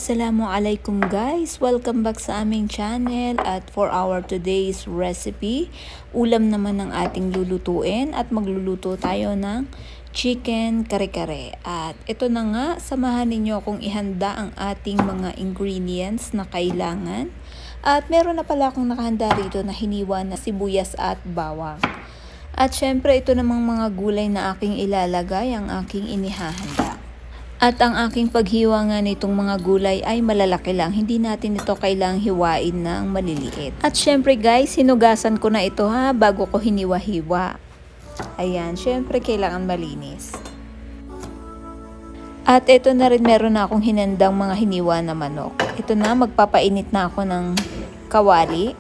Assalamualaikum guys! Welcome back sa aming channel at for our today's recipe, ulam naman ng ating lulutuin at magluluto tayo ng chicken kare-kare. At ito na nga, samahan ninyo akong ihanda ang ating mga ingredients na kailangan. At meron na pala akong nakahanda rito na hiniwa na sibuyas at bawang. At syempre ito namang mga gulay na aking ilalagay, ang aking inihahanda. At ang aking paghiwa nga nitong mga gulay ay malalaki lang. Hindi natin ito kailangang hiwain ng maliliit. At syempre guys, hinugasan ko na ito bago ko hiniwa-hiwa. Ayan, syempre kailangan malinis. At ito na rin, meron na akong hinandang mga hiniwa na manok. Ito na, magpapainit na ako ng kawali.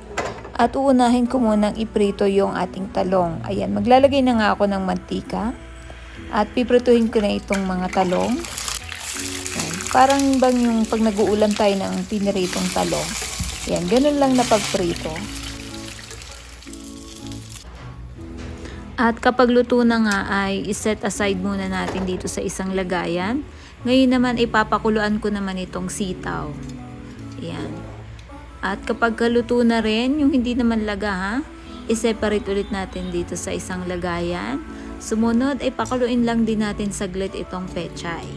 At uunahin ko munang iprito yung ating talong. Ayan, maglalagay na nga ako ng mantika. At piprituhin ko na itong mga talong. Parang bang yung pag nag-uulam tayo ng piniritong talong. Yan, ganun lang na pagprito. At kapag luto na nga ay iset aside muna natin dito sa isang lagayan. Ngayon naman ipapakuluan ko naman itong sitaw. Yan. At kapag kaluto na rin, yung hindi naman laga i-separate ulit natin dito sa isang lagayan. Sumunod ay pakuluin lang din natin saglit itong pechay.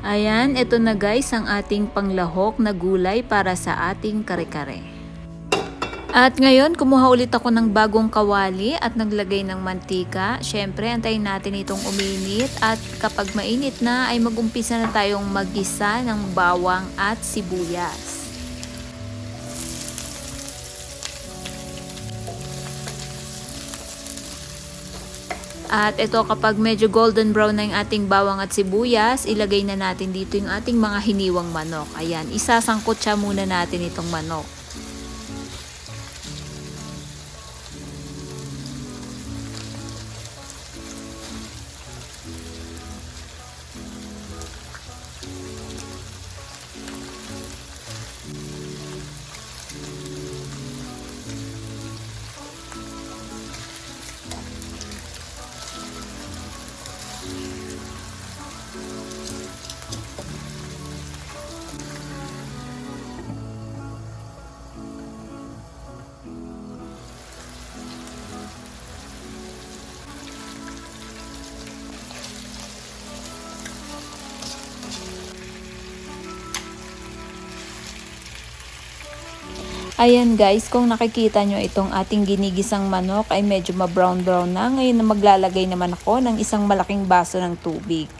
Ayan, ito na guys ang ating panglahok na gulay para sa ating kare-kare. At ngayon, kumuha ulit ako ng bagong kawali at naglagay ng mantika. Syempre, antayin natin itong uminit at kapag mainit na ay mag-umpisa na tayong maggisa ng bawang at sibuyas. At ito, kapag medyo golden brown na yung ating bawang at sibuyas, ilagay na natin dito yung ating mga hiniwang manok. Ayan, isasangkot siya muna natin itong manok. Ayan guys, kung nakikita nyo itong ating ginigisang manok ay medyo ma-brown-brown na. Ngayon na maglalagay naman ako ng isang malaking baso ng tubig.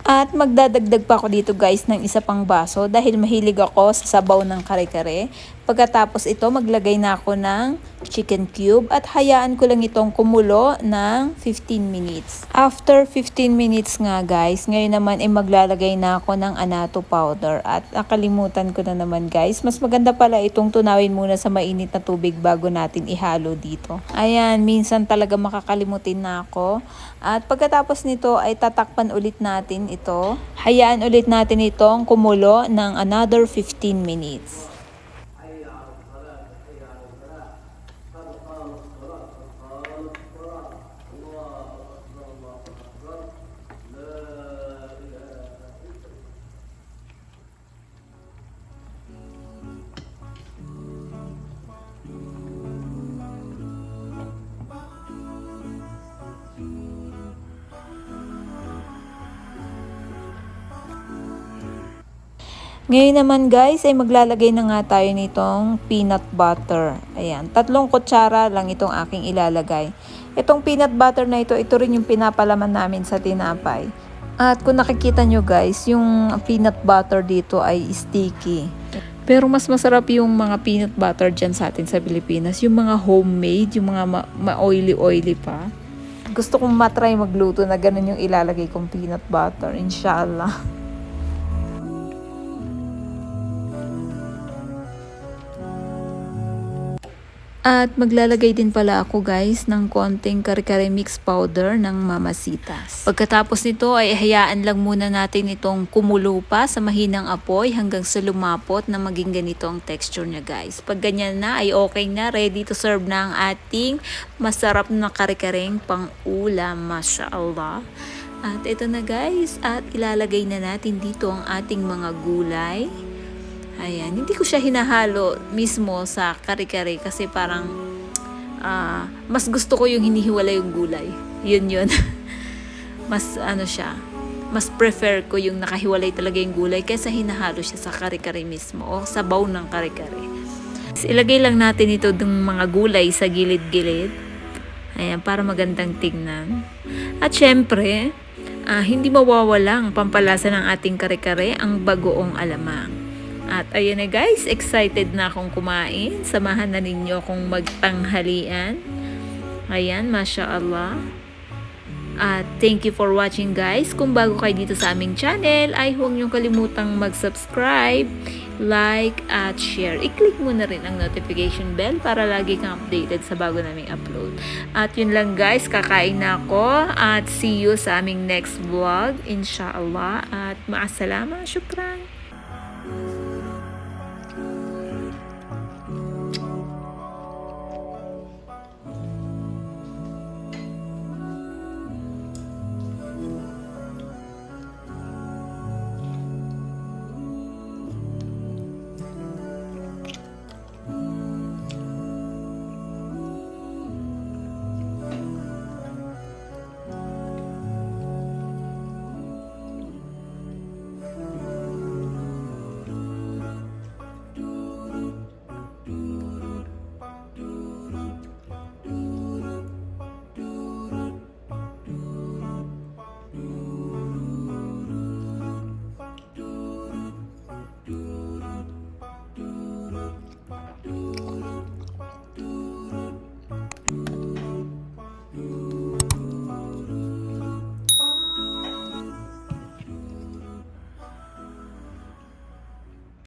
At magdadagdag pa ako dito guys ng isa pang baso dahil mahilig ako sa sabaw ng kare-kare. Pagkatapos ito, maglagay na ako ng chicken cube at hayaan ko lang itong kumulo ng 15 minutes. After 15 minutes nga guys, ngayon naman ay maglalagay na ako ng annatto powder. At nakalimutan ko na naman guys, mas maganda pala itong tunawin muna sa mainit na tubig bago natin ihalo dito. Ayan, minsan talaga makakalimutin na ako. At pagkatapos nito ay tatakpan ulit natin ito. Hayaan ulit natin itong kumulo ng another 15 minutes. Ngayon naman guys ay maglalagay na nga tayo nitong peanut butter. Ayan, 3 kutsara lang itong aking ilalagay. Itong peanut butter na ito rin yung pinapalaman namin sa tinapay. At kung nakikita nyo guys, yung peanut butter dito ay sticky. Pero mas masarap yung mga peanut butter dyan sa atin sa Pilipinas. Yung mga homemade, yung mga ma-oily-oily pa. Gusto kong matry magluto na ganun yung ilalagay kong peanut butter, inshallah. At maglalagay din pala ako guys ng konting kare-kare mix powder ng Mamasitas. Pagkatapos nito ay hayaan lang muna natin itong kumulo pa sa mahinang apoy hanggang sa lumapot na maging ganito ang texture niya guys. Pag ganyan na ay okay na, ready to serve na ang ating masarap na kare-kareng pang-ulam, mashallah. At ito na guys, at ilalagay na natin dito ang ating mga gulay. Ayan, hindi ko siya hinahalo mismo sa kare-kare kasi parang mas gusto ko yung hinihiwalay yung gulay. Yun. Mas siya, mas prefer ko yung nakahiwalay talaga yung gulay kaysa hinahalo siya sa kare-kare mismo o sa baw ng kare-kare. Ilagay lang natin ito ng mga gulay sa gilid-gilid. Ayan, para magandang tignan. At syempre, hindi mawawala ang pampalasa ng ating kare-kare, ang bagoong alamang. At ayan na guys, excited na akong kumain. Samahan na ninyo akong magtanghalian. Ayan, mashallah. At thank you for watching guys. Kung bago kayo dito sa aming channel, ay huwag niyong kalimutang mag-subscribe, like, at share. I-click mo na rin ang notification bell para lagi kang updated sa bago naming upload. At yun lang guys, kakain na ako. At see you sa aming next vlog, inshallah. At maasalama, syukran.